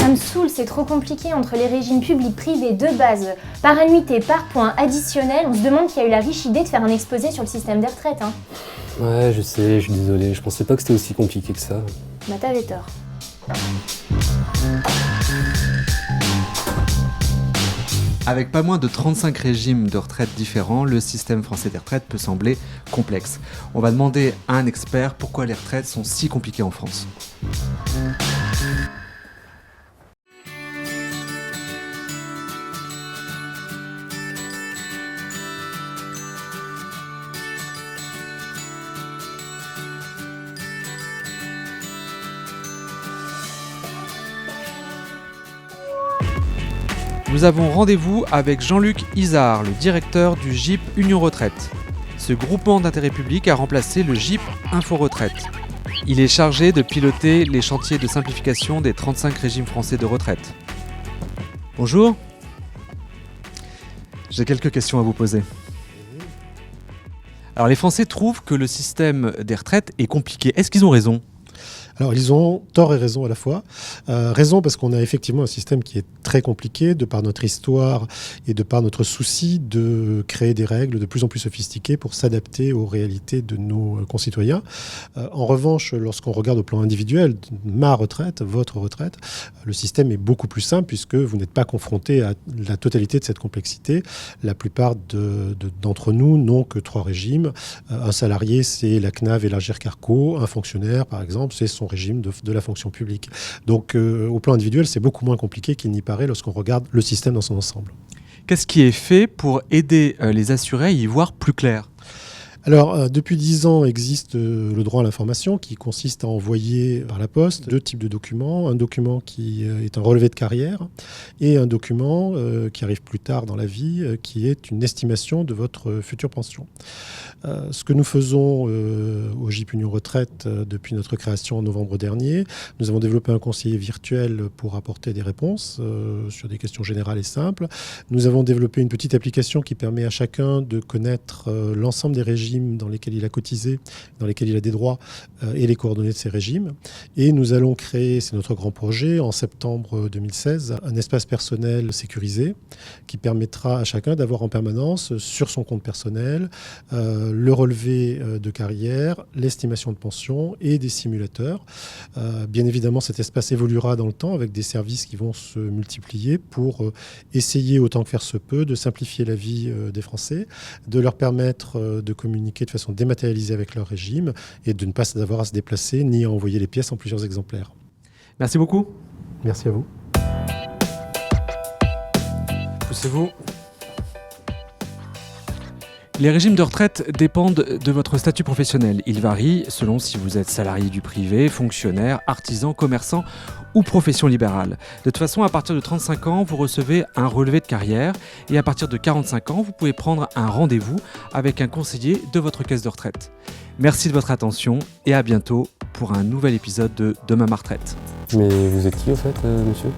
Ça me saoule, c'est trop compliqué entre les régimes publics, privés, de base, par annuité, par point, additionnel. On se demande qui a eu la riche idée de faire un exposé sur le système des retraites. Ouais, je sais, je suis désolé, je pensais pas que c'était aussi compliqué que ça. Bah t'avais tort. Avec pas moins de 35 régimes de retraite différents, le système français des retraites peut sembler complexe. On va demander à un expert pourquoi les retraites sont si compliquées en France. Nous avons rendez-vous avec Jean-Luc Izard, le directeur du GIP Union Retraite. Ce groupement d'intérêt public a remplacé le GIP Info Retraite. Il est chargé de piloter les chantiers de simplification des 35 régimes français de retraite. Bonjour. J'ai quelques questions à vous poser. Alors les Français trouvent que le système des retraites est compliqué. Est-ce qu'ils ont raison ? Alors, ils ont tort et raison à la fois. Raison parce qu'on a effectivement un système qui est très compliqué de par notre histoire et de par notre souci de créer des règles de plus en plus sophistiquées pour s'adapter aux réalités de nos concitoyens. En revanche, lorsqu'on regarde au plan individuel, ma retraite, votre retraite, le système est beaucoup plus simple puisque vous n'êtes pas confronté à la totalité de cette complexité. La plupart d'entre nous n'ont que 3 régimes. Un salarié, c'est la CNAV et la GERC-ARCO. Un fonctionnaire, par exemple, c'est son régime de la fonction publique. Donc, au plan individuel, c'est beaucoup moins compliqué qu'il n'y paraît lorsqu'on regarde le système dans son ensemble. Qu'est-ce qui est fait pour aider les assurés à y voir plus clair ? Alors, depuis 10 ans, existe le droit à l'information qui consiste à envoyer par la poste 2 types de documents. Un document qui est un relevé de carrière et un document qui arrive plus tard dans la vie, qui est une estimation de votre future pension. Ce que nous faisons au GIP Union Retraite depuis notre création en novembre dernier, nous avons développé un conseiller virtuel pour apporter des réponses sur des questions générales et simples. Nous avons développé une petite application qui permet à chacun de connaître l'ensemble des régimes dans lesquels il a cotisé, dans lesquels il a des droits et les coordonnées de ces régimes. Et nous allons créer, c'est notre grand projet, en septembre 2016, un espace personnel sécurisé qui permettra à chacun d'avoir en permanence sur son compte personnel le relevé de carrière, l'estimation de pension et des simulateurs. Bien évidemment, cet espace évoluera dans le temps avec des services qui vont se multiplier pour essayer autant que faire se peut de simplifier la vie des Français, de leur permettre de communiquer de façon dématérialisée avec leur régime et de ne pas avoir à se déplacer ni à envoyer les pièces en plusieurs exemplaires. Merci beaucoup. Merci à vous. Poussez-vous. Les régimes de retraite dépendent de votre statut professionnel. Ils varient selon si vous êtes salarié du privé, fonctionnaire, artisan, commerçant ou profession libérale. De toute façon, à partir de 35 ans, vous recevez un relevé de carrière et à partir de 45 ans, vous pouvez prendre un rendez-vous avec un conseiller de votre caisse de retraite. Merci de votre attention et à bientôt pour un nouvel épisode de Demain ma retraite. Mais vous êtes qui au fait, monsieur ?